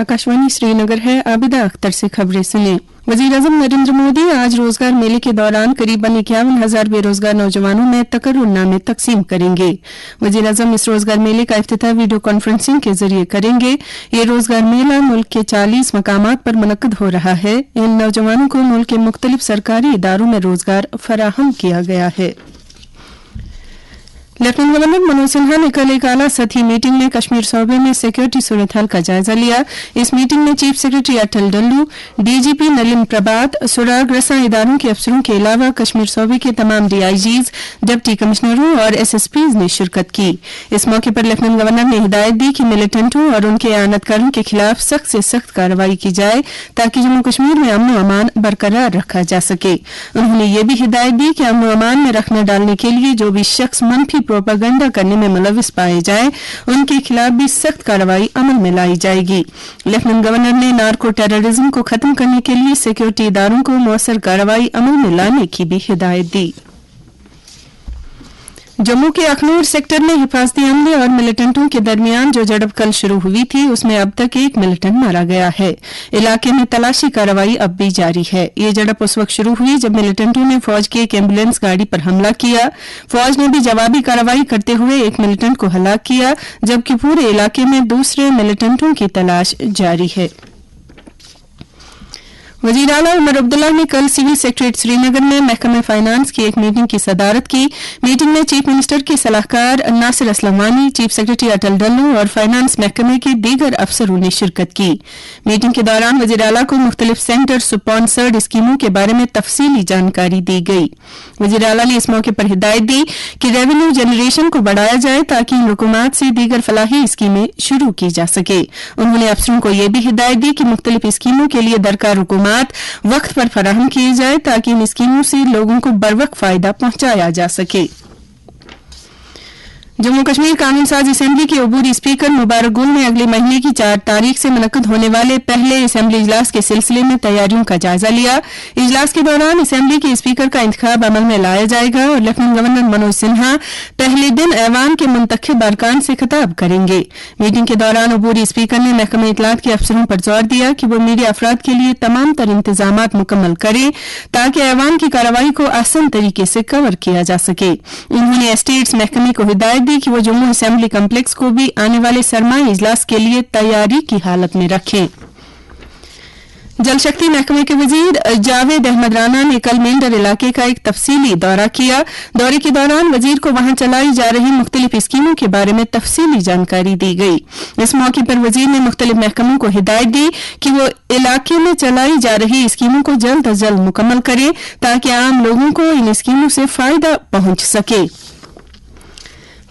आकाशवाणी श्रीनगर है। आबिदा अख्तर से खबरें सुने। वजीर-ए-आज़म नरेंद्र मोदी आज रोजगार मेले के दौरान करीबन 51,000 बेरोजगार नौजवानों में तकर्रुरनामे तकसीम करेंगे। वजीर-ए-आज़म इस रोजगार मेले का इफ्तिताह वीडियो कॉन्फ्रेंसिंग के जरिए करेंगे। ये रोजगार मेला मुल्क के 40 मकामात पर मुनक्कद हो रहा है। इन नौजवानों को मुल्क के मुख्तलिफ सरकारी इदारों में रोजगार फराहम किया गया है। लेफ्टिनेंट गवर्नर मनोज सिन्हा ने कल एक आला सतही मीटिंग में कश्मीर सूबे में सिक्योरिटी सूरत हाल का जायजा लिया। इस मीटिंग में चीफ सेक्रेटरी अटल डल्लू, डीजीपी नलिन प्रभात, सुराग रसा इदारों के अफसरों के अलावा कश्मीर सूबे के तमाम डीआईजीज, डिप्टी कमिश्नरों और एसएसपीज ने शिरकत की। इस मौके पर लेफ्टिनेंट गवर्नर ने हिदायत दी कि मिलिटेंटों और उनके आनतकारों के खिलाफ सख्त से सख्त कार्रवाई की जाए ताकि जम्मू कश्मीर में अमन व अमान बरकरार रखा जा सके। उन्होंने ये भी हिदायत दी कि अमन व अमान में रखने डालने के लिए जो भी शख्स मनफी प्रोपागंडा करने में मुलविस पाए जाए उनके खिलाफ भी सख्त कार्रवाई अमल में लाई जाएगी। लेफ्टिनेंट गवर्नर ने नार्को टेररिज्म को खत्म करने के लिए सिक्योरिटी इदारों को मौसर कार्रवाई अमल में लाने की भी हिदायत दी। जम्मू के अखनूर सेक्टर में हिफाजती अमले और मिलिटेंटों के दरमियान जो झड़प कल शुरू हुई थी उसमें अब तक एक मिलिटेंट मारा गया है। इलाके में तलाशी कार्रवाई अब भी जारी है। ये झड़प उस वक्त शुरू हुई जब मिलिटेंटों ने फौज की एक एम्बुलेंस गाड़ी पर हमला किया। फौज ने भी जवाबी कार्रवाई करते हुए एक मिलिटेंट को हलाक किया, जबकि पूरे इलाके में दूसरे मिलिटेंटों की तलाश जारी है। वजीर आला उमर अब्दुल्ला ने कल सिविल सेक्रेटरीट श्रीनगर में महकमे फाइनेंस की एक मीटिंग की सदारत की। मीटिंग में चीफ मिनिस्टर के सलाहकार नासिर असलम वानी, चीफ सेक्रेटरी अटल डल्लू और फाइनेंस महकमे के दीगर अफसरों ने शिरकत की। मीटिंग के दौरान वजीर आला को मुख्तलिफ सेंटर स्पॉन्सर्ड स्कीमों के बारे में तफसीली जानकारी दी गई। वजीर आला ने इस मौके पर हिदायत दी कि रेवेन्यू जनरेशन को बढ़ाया जाए ताकि इन हुकूमत से दीगर फलाही स्कीमें शुरू की जा सके। उन्होंने अफसरों को यह भी हिदायत दी कि मुख्तलिफ स्कीमों के लिए दरकार हुकूमत वक्त पर फराहम किए जाए ताकि इन स्कीमों से लोगों को बरवक्त फायदा पहुंचाया जा सके। जम्मू कश्मीर कानून साज असेंबली के अबूरी स्पीकर मुबारक गुल ने अगले महीने की 4 तारीख से मुनक्कद होने वाले पहले असेंबली इजलास के सिलसिले में तैयारियों का जायजा लिया। इजलास के दौरान असेंबली के स्पीकर का इंतखाब अमल में लाया जाएगा और लेफ्टिनेंट गवर्नर मनोज सिन्हा पहले दिन ऐवान के मुंतखब अरकान से खिताब करेंगे। मीटिंग के दौरान अबूरी स्पीकर ने महकमे इत्तलात के अफसरों पर जोर दिया कि वो मीडिया अफराद के लिए तमाम तर इंतजामात मुकम्मल करें ताकि ऐवान की कार्रवाई को आसान तरीके से कवर किया जा सके। उन्होंने एस्टेट्स महकमे को हिदायत दी कि वो जम्मू असेंबली कम्प्लेक्स को भी आने वाले सरमाई इजलास के लिए तैयारी की हालत में रखें। जल शक्ति महकमे के वजीर जावेद अहमद राना ने कल मेंढर इलाके का एक तफसीली दौरा किया। दौरे के दौरान वजीर को वहां चलाई जा रही मुख्तलिफ स्कीमों के बारे में तफसीली जानकारी दी गई। इस मौके पर वजीर ने मुख्तलिफ महकमों को हिदायत दी कि वो इलाके में चलाई जा रही स्कीमों को जल्द अज जल्द मुकम्मल करें ताकि आम लोगों को इन स्कीमों से फायदा पहुंच सके।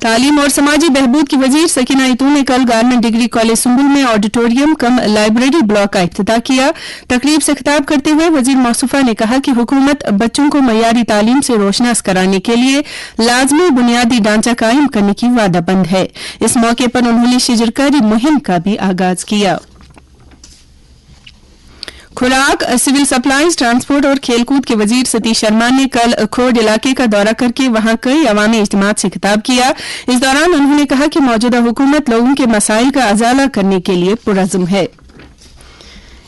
तालीम और समाजी बहबूद की वजीर सकीना इतू ने कल गवर्नमेंट डिग्री कॉलेज सुंबुल में ऑडिटोरियम कम लाइब्रेरी ब्लॉक का इफ्तिताह किया। तकरीब से खिताब करते हुए वजीर मौसूफा ने कहा कि हुकूमत बच्चों को मयारी तालीम से रोशनास कराने के लिए लाजमी बुनियादी ढांचा कायम करने की वादाबंद है। इस मौके पर उन्होंने शिजरकारी मुहिम का भी आगाज किया। खुराक, सिविल सप्लाईज, ट्रांसपोर्ट और खेलकूद के वजीर सतीश शर्मा ने कल खोड इलाके का दौरा करके वहां कई अवामी इज्तिमात से खिताब किया। इस दौरान उन्होंने कहा कि मौजूदा हुकूमत लोगों के मसाइल का अजाला करने के लिए पुरअज़्म है।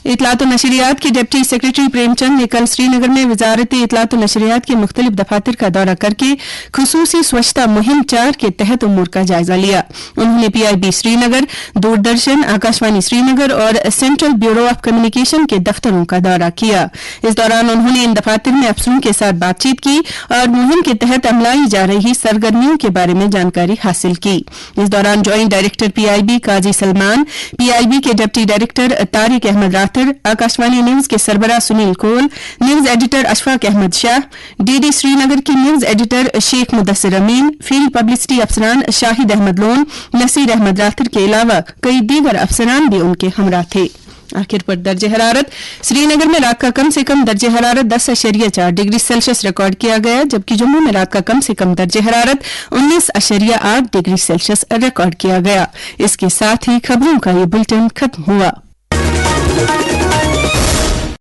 इत्तलात व नशरियात के डिप्टी सेक्रेटरी प्रेमचंद ने कल श्रीनगर में वजारत इत्तलात व नशरियात के मुख्तलिफ दफातर का दौरा करके खुसूसी स्वच्छता मुहिम 4 के तहत उमूर का जायजा लिया। उन्होंने पीआईबी श्रीनगर, दूरदर्शन, आकाशवाणी श्रीनगर और सेंट्रल ब्यूरो ऑफ कम्युनिकेशन के दफ्तरों का दौरा किया। इस दौरान उन्होंने इन दफातर में अफसरों के साथ बातचीत की और मुहिम के तहत अमलाई जा रही सरगर्मियों के बारे में जानकारी हासिल की। इस दौरान joint director PIB Qazi Salman, PIB के deputy director Tariq Ahmad Akashvani news के सरबराह Sunil Kaul, news editor Ashfaq Ahmad Shah, DD Srinagar की news editor Sheikh Mudasir Amin, field publicity अफसरान शाहिद अहमद लोन, नसीर अहमद राथिर के अलावा कई दीगर अफसरान भी उनके हमरा थे। आखिर पर दर्जे हरारत श्रीनगर में रात का कम से कम दर्जे हरारत 10.4 डिग्री सेल्सियस रिकॉर्ड किया गया, जबकि जम्मू में रात का कम से कम दर्जे हरारत 19.8 डिग्री सेल्सियस रिकॉर्ड किया गया। इसके साथ ही खबरों का ये बुलेटिन खत्म हुआ।